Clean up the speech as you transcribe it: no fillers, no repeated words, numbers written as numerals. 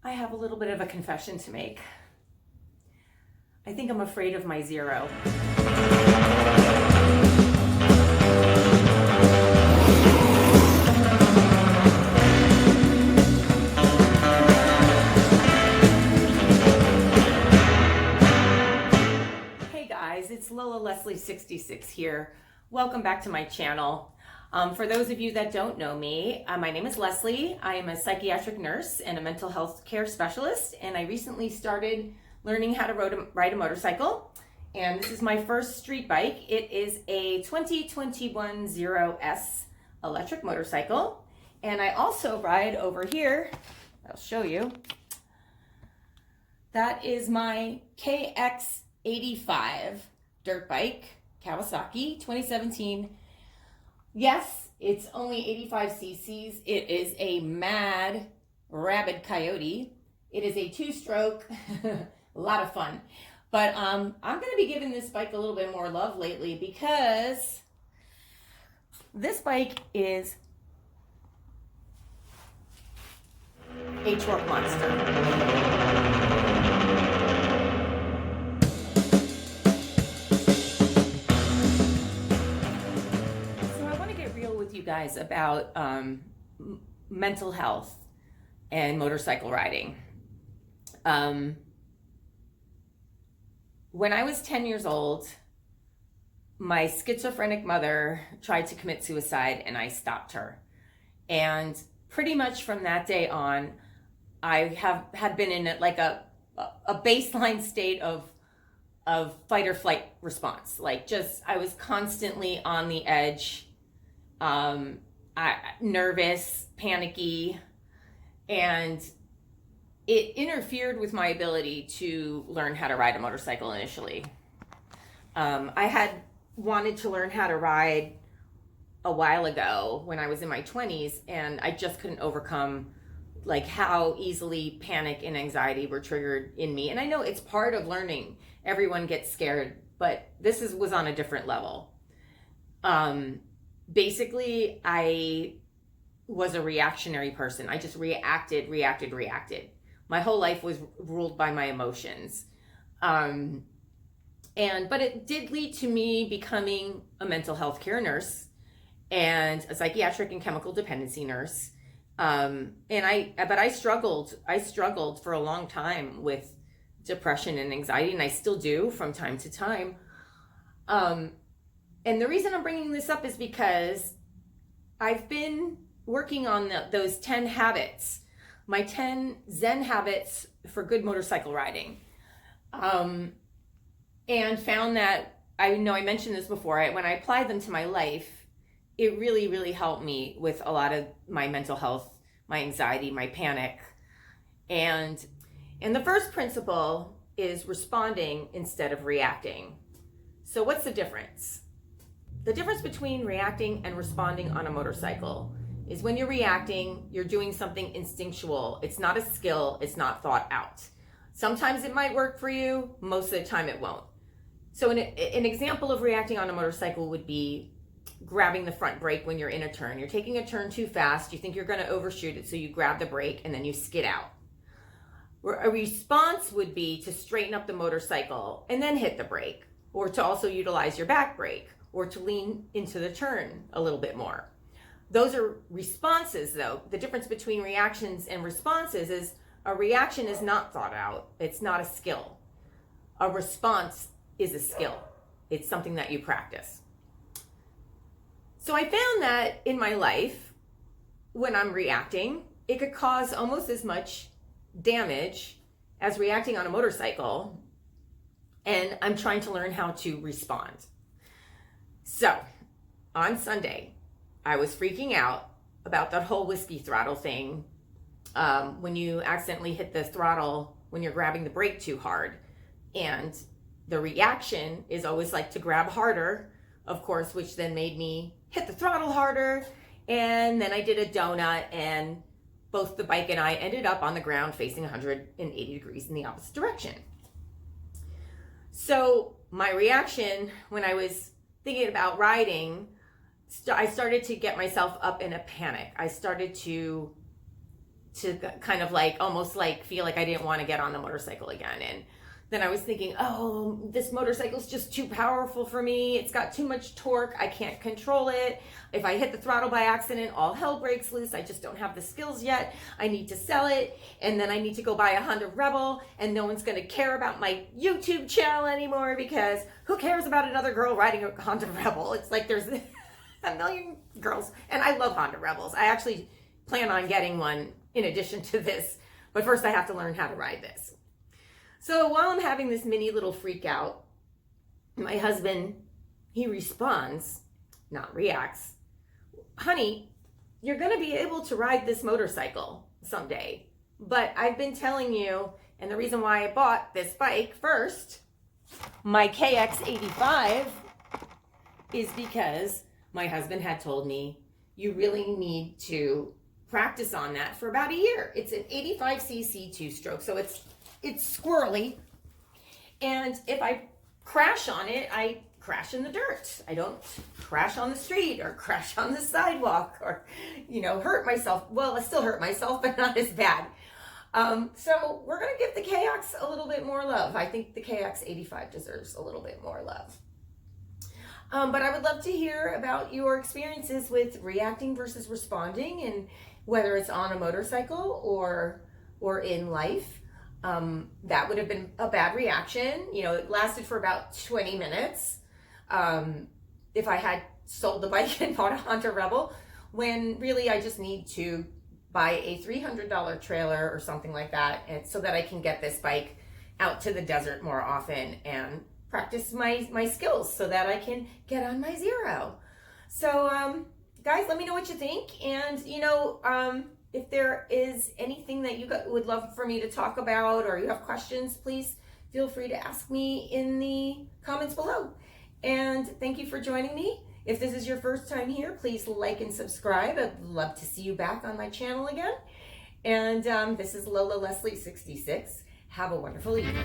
I have a little bit of a confession to make. I think I'm afraid of my zero. Hey guys, it's Lola Leslie 66 here. Welcome back to my channel. For those of you that don't know me, my name is Leslie. I am a psychiatric nurse and a mental health care specialist, and I recently started learning how to ride a motorcycle. And this is my first street bike. It is a 2021 Zero S electric motorcycle. And I also ride over here, I'll show you. That is my KX85 Dirt-bike, Kawasaki 2017. Yes, it's only 85 cc's. It is a mad, rabid coyote. It is a two-stroke, a lot of fun. But I'm going to be giving this bike a little bit more love lately because this bike is a torque monster. You guys about mental health and motorcycle riding. When I was 10 years old, my schizophrenic mother tried to commit suicide and I stopped her. And pretty much from that day on, I had been in like a baseline state of fight or flight response. Like I was constantly on the edge. Nervous, panicky, and it interfered with my ability to learn how to ride a motorcycle initially. I had wanted to learn how to ride a while ago when I was in my 20s, and I just couldn't overcome like how easily panic and anxiety were triggered in me. And I know it's part of learning. Everyone gets scared, but this was on a different level. Basically, I was a reactionary person. I just reacted. My whole life was ruled by my emotions. But it did lead to me becoming a mental health care nurse and a psychiatric and chemical dependency nurse. But I struggled for a long time with depression and anxiety, and I still do from time to time. And the reason I'm bringing this up is because I've been working on those 10 habits, my 10 Zen habits for good motorcycle riding. And found that, I know I mentioned this before, when I applied them to my life, it really, really helped me with a lot of my mental health, my anxiety, my panic. And the first principle is responding instead of reacting. So what's the difference? The difference between reacting and responding on a motorcycle is when you're reacting, you're doing something instinctual. It's not a skill, it's not thought out. Sometimes it might work for you, most of the time it won't. So an example of reacting on a motorcycle would be grabbing the front brake when you're in a turn. You're taking a turn too fast, you think you're gonna overshoot it, so you grab the brake and then you skid out. A response would be to straighten up the motorcycle and then hit the brake, or to also utilize your back brake, or to lean into the turn a little bit more. Those are responses though. The difference between reactions and responses is a reaction is not thought out. It's not a skill. A response is a skill. It's something that you practice. So I found that in my life, when I'm reacting, it could cause almost as much damage as reacting on a motorcycle, and I'm trying to learn how to respond. So, on Sunday, I was freaking out about that whole whiskey throttle thing. When you accidentally hit the throttle when you're grabbing the brake too hard. And the reaction is always like to grab harder, of course, which then made me hit the throttle harder. And then I did a donut, and both the bike and I ended up on the ground facing 180 degrees in the opposite direction. So my reaction when I was thinking about riding, I started to get myself up in a panic. I started to kind of like almost like feel like I didn't want to get on the motorcycle again. And then I was thinking, oh, this motorcycle's just too powerful for me. It's got too much torque. I can't control it. If I hit the throttle by accident, all hell breaks loose. I just don't have the skills yet. I need to sell it. And then I need to go buy a Honda Rebel, and no one's going to care about my YouTube channel anymore, because who cares about another girl riding a Honda Rebel? It's like there's a million girls, and I love Honda Rebels. I actually plan on getting one in addition to this, but first I have to learn how to ride this. So while I'm having this mini little freak out, my husband, he responds, not reacts, honey, you're going to be able to ride this motorcycle someday. But I've been telling you, and the reason why I bought this bike first, my KX85, is because my husband had told me you really need to practice on that for about a year. It's an 85cc two-stroke, so it's squirrely, and if I crash on it, I crash in the dirt. I don't crash on the street or crash on the sidewalk or, hurt myself. Well, I still hurt myself, but not as bad. So we're going to give the KX a little bit more love. I think the KX85 deserves a little bit more love. But I would love to hear about your experiences with reacting versus responding, and whether it's on a motorcycle or in life. That would have been a bad reaction. It lasted for about 20 minutes. If I had sold the bike and bought a Honda Rebel, when really I just need to buy a $300 trailer or something like that, and so that I can get this bike out to the desert more often and practice my skills so that I can get on my zero. So, guys, let me know what you think. And, if there is anything that you would love for me to talk about, or you have questions, please feel free to ask me in the comments below. And thank you for joining me. If this is your first time here, please like and subscribe. I'd love to see you back on my channel again. And this is Lola Leslie 66. Have a wonderful evening.